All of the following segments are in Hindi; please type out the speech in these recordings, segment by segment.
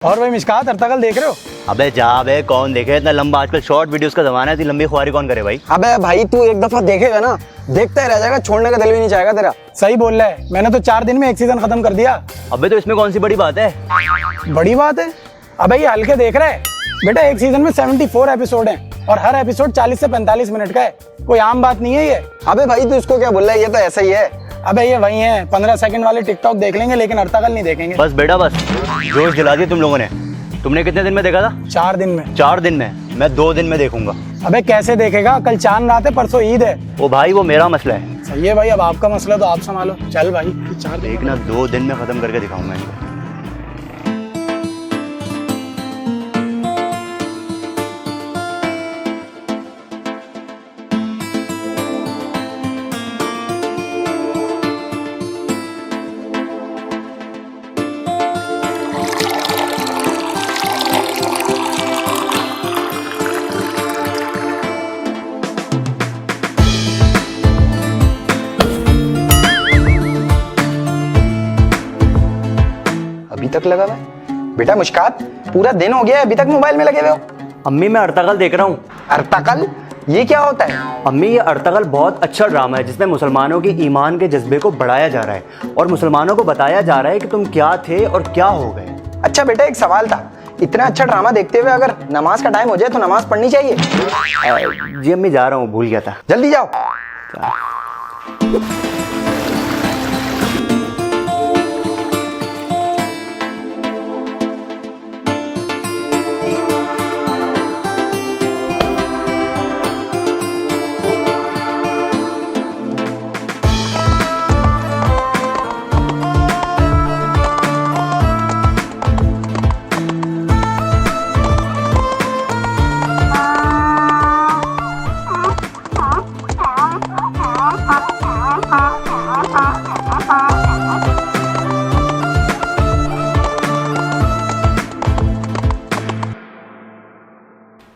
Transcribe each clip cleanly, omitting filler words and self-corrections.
और भाई मिशकात अर्तगल देख रहे हो? अबे जा बे, कौन देखे इतना लंबा? आजकल शॉर्ट वीडियोस का जमाना है, इतनी लंबी खुआरी कौन करे भाई? अबे भाई तू एक दफा देखेगा ना, देखता ही रह जाएगा, छोड़ने का दिल भी नहीं चाहेगा तेरा। सही बोल रहा है, मैंने तो 4 दिन में एक सीजन खत्म कर दिया। अबे तो इसमें कौन सी बड़ी बात है? बड़ी बात है? अबे ये हल्के देख रहे हैं बेटा, एक सीजन में 74 एपिसोड हैं और हर एपिसोड 40 से 45 मिनट का है। कोई आम बात नहीं है ये। अबे भाई तू इसको क्या बोल रहा है, ये तो ऐसा ही है। अबे ये वही है, 15 सेकंड वाले टिकटॉक देख लेंगे लेकिन अर्तगल नहीं देखेंगे। बस बेटा बस, जोश दिला दिया तुम लोगों ने। तुमने कितने दिन में देखा था? 4 दिन में। 4 दिन में? मैं 2 दिन में देखूंगा। अबे कैसे देखेगा, कल चांद रात है, परसों ईद है। ओ भाई वो मेरा मसला है। सही है भाई, अब आपका मसला तो आप संभालो। चल भाई 4 दिन देखना 2 दिन में खत्म करके दिखाऊंगा इनको। अभी तक लगा हुआ है बेटा? मुश्कात पूरा दिन हो गया, अभी तक मोबाइल में लगे हुए हो। अम्मी मैं अर्तगल देख रहा हूँ। अर्तगल? ये क्या होता है? अम्मी ये अर्तगल बहुत अच्छा ड्रामा है जिसमें मुसलमानों के ईमान के जज्बे को बढ़ाया जा रहा है और मुसलमानों को बताया जा रहा है कि तुम क्या थे और क्या हो गए। अच्छा बेटा एक सवाल था, इतना अच्छा ड्रामा देखते हुए अगर नमाज का टाइम हो जाए तो नमाज पढ़नी चाहिए? जी अम्मी जा रहा हूँ, भूल गया था। जल्दी जाओ।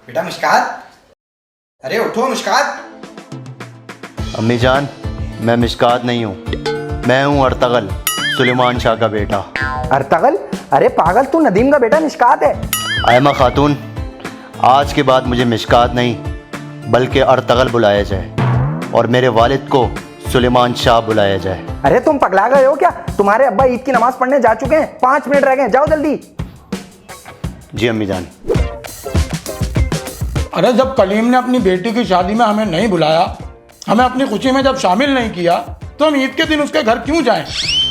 बेटा मुश्कात, अरे उठो मुश्कात। अम्मी जान, मैं मिशकात नहीं हूँ, मैं हूँ अर्तगल, सुलेमान शाह का बेटा। अर्तगल? अरे पागल, तू नदीम का बेटा मिशकात है। आयमा खातून, आज के बाद मुझे मिशकात नहीं बल्कि अर्तगल बुलाया जाए और मेरे वालिद को सुलेमान शाह बुलाया जाए। अरे तुम पगला गए हो क्या? तुम्हारे अब्बा ईद की नमाज पढ़ने जा चुके हैं, 5 मिनट रह गए, जाओ जल्दी। जी अम्मी जान। अरे जब कलीम ने अपनी बेटी की शादी में हमें नहीं बुलाया, हमें अपनी खुशी में जब शामिल नहीं किया, तो हम ईद के दिन उसके घर क्यों जाएं?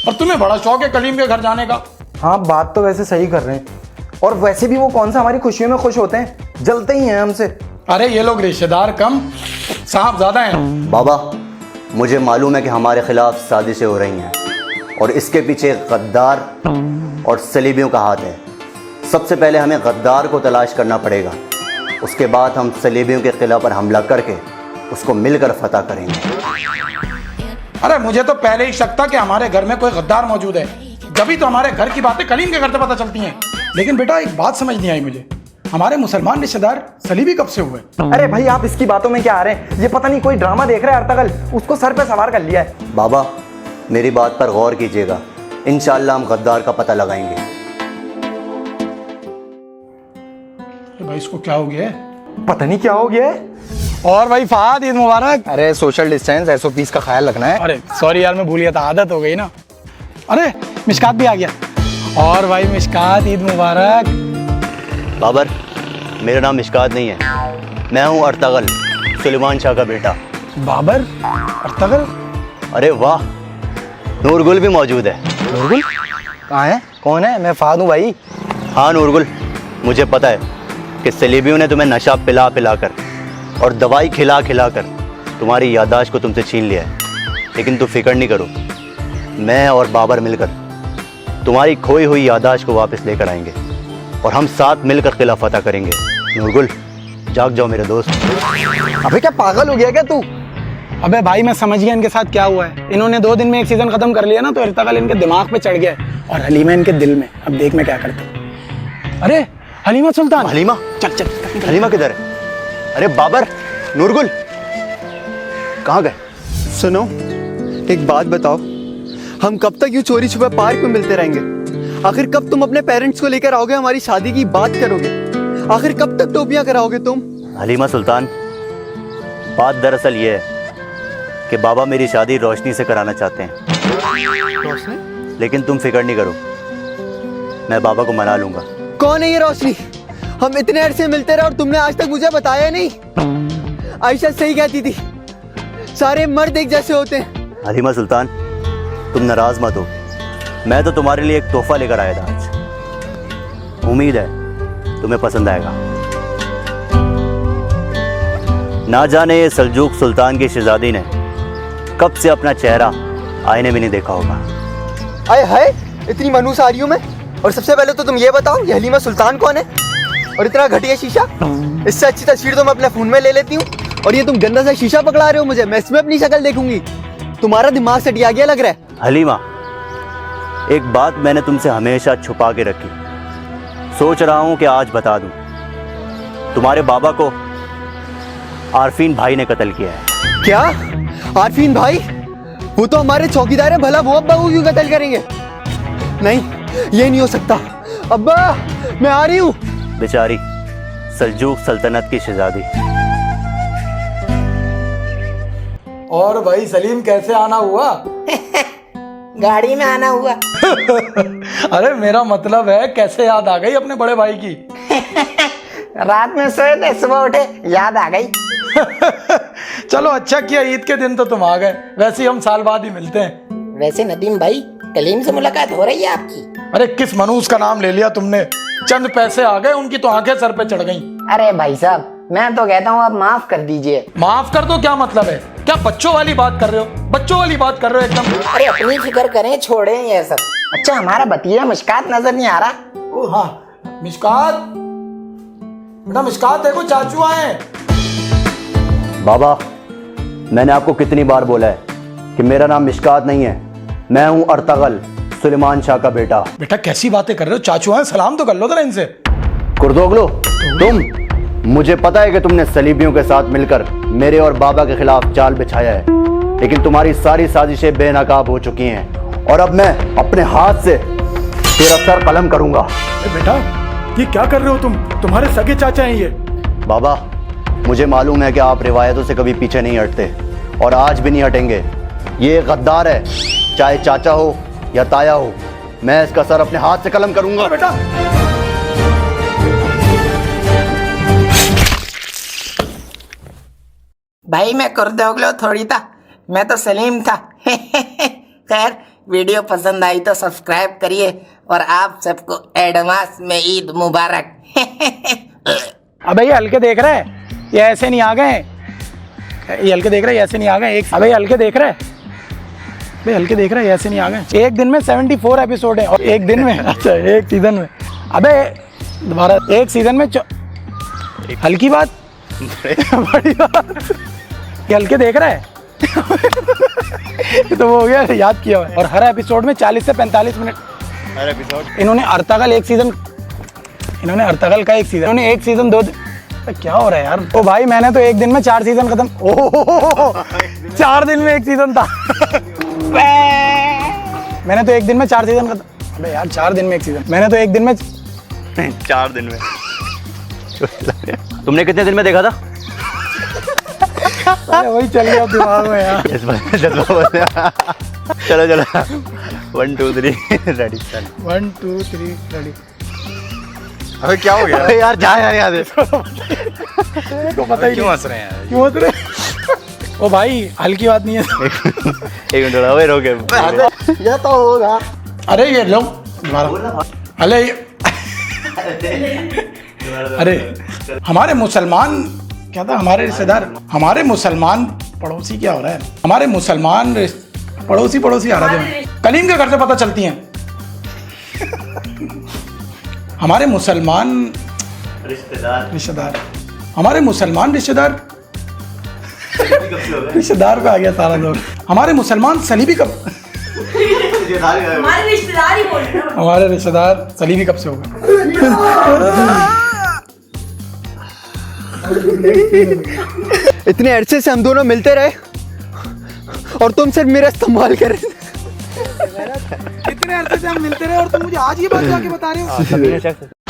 और तुम्हें बड़ा शौक है कलीम के घर जाने का। हाँ बात तो वैसे सही कर रहे हैं, और वैसे भी वो कौन सा हमारी खुशियों में खुश होते हैं, जलते ही हैं हमसे। अरे ये लोग रिश्तेदार कम सांप ज्यादा हैं। बाबा मुझे मालूम है कि हमारे खिलाफ साजिशें हो रही हैं और इसके पीछे गद्दार और सलीबियों का हाथ है। सबसे पहले हमें गद्दार को तलाश करना पड़ेगा, उसके बाद हम सलीबियों के किला पर हमला करके उसको मिलकर फतह करेंगे। अरे मुझे तो पहले ही शक था कि हमारे घर में कोई गद्दार मौजूद है, जभी तो हमारे घर की बातें कलीम के घर से पता चलती हैं। लेकिन बेटा एक बात समझ नहीं आई मुझे, हमारे मुसलमान रिश्तेदार सलीबी कब से हुए? अरे भाई आप इसकी बातों में क्या आ रहे हैं? ये पता नहीं कोई ड्रामा देख रहा है अर्तगल, उसको सर पे सवार कर लिया है। बाबा मेरी बात पर गौर कीजिएगा, इंशाअल्लाह हम गद्दार का पता लगाएंगे। भाई इसको क्या हो गया है? पता नहीं क्या हो गया है। और भाई फहद ईद मुबारक। अरे सोशल डिस्टेंस, SOPs का ख्याल रखना है। अरे सॉरी यार, मैं भूल गया था, आदत हो गई ना। अरे मिशकात भी आ गया। और भाई मिशकात ईद मुबारक। बाबर मेरा नाम मिशकात नहीं है, मैं हूँ अर्तगल, सुलेमान शाह का बेटा। बाबर? अर्तगल? अरे वाह, नूरगुल भी मौजूद है। नूरगुल कहाँ है? कौन है? मैं फहद हूँ भाई। हाँ नूरगुल, मुझे पता है कि सलीबियों ने तुम्हें नशा पिला पिला कर और दवाई खिला खिला कर तुम्हारी याददाश्त को तुमसे छीन लिया है, लेकिन तुम फिक्र नहीं करो, मैं और बाबर मिलकर तुम्हारी खोई हुई याददाश्त को वापस लेकर आएंगे और हम साथ मिलकर किला फतह करेंगे। नूरगुल जाग जाओ मेरे दोस्त। अबे क्या पागल हो गया क्या तू? अबे भाई मैं समझ गया इनके साथ क्या हुआ है। इन्होंने 2 दिन में एक सीजन खत्म कर लिया ना, तो अर्तगल इनके दिमाग पे चढ़ गया है और हलीमा इनके दिल में। अब देख मैं क्या करता हूँ। अरे हलीमा सुल्तान। हलीमा? चल चल। हलीमा किधर है? अरे बाबर, नूरगुल कहाँ गए? सुनो एक बात बताओ, हम कब तक यूं चोरी छुपे पार्क में मिलते रहेंगे? आखिर कब तुम अपने पेरेंट्स को लेकर आओगे, हमारी शादी की बात करोगे? आखिर कब तक टोपियां कराओगे तुम? हलीमा सुल्तान, बात दरअसल ये है कि बाबा मेरी शादी रोशनी से कराना चाहते हैं, रोशनी? लेकिन तुम फिक्र नहीं करो, मैं बाबा को मना लूंगा। कौन है ये रोशनी? हम इतने अरसे मिलते रहे और तुमने आज तक मुझे बताया नहीं। आयशा सही कहती थी, सारे मर्द एक जैसे होते हैं। हलीमा सुल्तान, तुम नाराज मत हो, मैं तो तुम्हारे लिए एक तोहफा लेकर आया था आज। उम्मीद है तुम्हें पसंद आएगा। ना जाने ये सल्जूक सुल्तान की शहजादी ने कब से अपना चेहरा आईने में नहीं देखा होगा। आए हाय, इतनी मनूस आ रही हूँ मैं। और सबसे पहले तो तुम ये बताओ, ये हलीमा सुल्तान कौन है? और इतना घटिया शीशा, इससे अच्छी तस्वीर तो मैं अपने फोन में ले लेती हूँ। और ये तुम गंदा सा शीशा पकड़ा रहे हो मुझे, मैं इसमें अपनी शक्ल देखूंगी। तुम्हारा दिमाग सटिया गया लग रहा है। हलीमा, एक बात मैंने तुमसे हमेशा छुपा के रखी, सोच रहा हूं कि आज बता दूं। तुम्हारे बाबा को आरफीन भाई ने कत्ल किया है। क्या? आरफीन भाई? वो तो हमारे चौकीदार है, भला वो अब्बा को क्यों कत्ल करेंगे? नहीं, ये नहीं हो सकता। अब्बा, मैं आ रही हूँ। बेचारी सल्जूक सल्तनत की शहजादी। और भाई सलीम, कैसे आना हुआ? गाड़ी में आना हुआ। अरे मेरा मतलब है, कैसे याद आ गई अपने बड़े भाई की? रात में सोए थे, सुबह उठे, याद आ गई। चलो अच्छा किया, ईद के दिन तो तुम आ गए। वैसे ही हम साल बाद ही मिलते हैं। वैसे नदीम भाई, कलीम से मुलाकात हो रही है आपकी? अरे किस मनूस का नाम ले लिया तुमने? चंद पैसे आ गए, उनकी तो आंखें सर पे चढ़ गईं। अरे भाई साहब, मैं तो कहता हूँ आप माफ कर दीजिए। माफ कर दो क्या मतलब है? क्या बच्चों वाली बात कर रहे हो? बच्चों वाली बात कर रहे हो एकदम। अरे अपनी फिक्र करें, छोड़ें ये सब। अच्छा, हमारा भतीजा मुस्कात नजर नहीं आ रहा? ओ हाँ, मिशकात, बेटा मिशकात देखो, चाचू आए। बाबा, मैंने आपको कितनी बार बोला है कि मेरा नाम मिशकात नहीं है, मैं हूं अर्तगल, सुलेमान शाह का बेटा। बेटा कैसी बातें कर रहे हो? चाचू आए, सलाम तो कर लो जरा इनसे। कुर्दोगलो, तुम, मुझे पता है कि तुमने सलीबियों के साथ मिलकर मेरे और बाबा के खिलाफ जाल बिछाया है, लेकिन तुम्हारी सारी साजिशें बेनकाब हो चुकी हैं और अब मैं अपने हाथ से तेरा सर कलम करूंगा। बेटा ये क्या कर रहे हो तुम? तुम्हारे सगे चाचा हैं ये। बाबा, मुझे मालूम है कि आप रिवायतों से कभी पीछे नहीं हटते और आज भी नहीं हटेंगे। ये गद्दार है, चाहे चाचा हो या ताया हो, मैं इसका सर अपने हाथ से कलम करूंगा। बेटा भाई मैं कुर्दोगलो थोड़ी था, मैं तो सलीम था। खैर, वीडियो पसंद आई तो सब्सक्राइब करिए और आप सबको एडवांस में ईद मुबारक। अबे ये हल्के देख रहे हैं, ये ऐसे नहीं आ गए। ये हल्के देख रहे हैं, ऐसे नहीं आ गए। एक अबे ये हल्के देख रहे हैं, भाई हल्के देख रहे हैं, ऐसे नहीं आ गए। एक दिन में 74 एपिसोड है और एक दिन में अच्छा एक सीजन में, अबे दोबारा एक सीजन में हल्की बात बड़ी बात। ये हल्के देख रहा है। तो वो हो गया, याद किया हुआ है। और हर एपिसोड में 40 से 45 मिनट हर एपिसोड। इन्होंने अर्तगल एक सीजन, इन्होंने अर्तगल का एक सीजन, इन्होंने एक सीजन 2 क्या हो रहा है यार? ओ भाई, मैंने तो एक दिन में 4 सीजन खत्म। ओह 4 दिन में एक सीजन था। मैंने तो एक दिन में 4 सीजन खत्म। अबे यार 4 दिन में एक सीजन, मैंने तो एक दिन में 4 दिन में। तुमने कितने दिन में देखा था? अरे वही चल गया दिमाग में यार। चलो चलो, 1 2 3 रेडी। 1 2 3 रेडी। अबे क्या हो गया? अरे यार जा यार, याद है। को पता ही क्यों नहीं हंस रहे हैं? क्यों हंस रहे? ओ भाई हल्की बात नहीं है। एक मिनट थोड़ा, रोके। ये तो होगा। अरे ये लो दोबारा। अरे अरे हमारे मुसलमान क्या था, हमारे रिश्तेदार, हमारे मुसलमान पड़ोसी क्या हो रहा है? हमारे मुसलमान पड़ोसी आ रहे थे। कलीम के घर से पता चलती हैं। हमारे मुसलमान रिश्तेदार, हमारे मुसलमान रिश्तेदार पे आ गया सारा लोग। हमारे मुसलमान सलीबी कब, हमारे रिश्तेदार ही बोल रहे हैं। हमारे रिश्तेदार सलीबी कब से होगा? इतने अरसे से हम दोनों मिलते रहे और तुम सिर्फ मेरा इस्तेमाल कर रहे थे। इतने अरसे से हम मिलते रहे और तुम मुझे आज ये बात जाके बता रहे हो।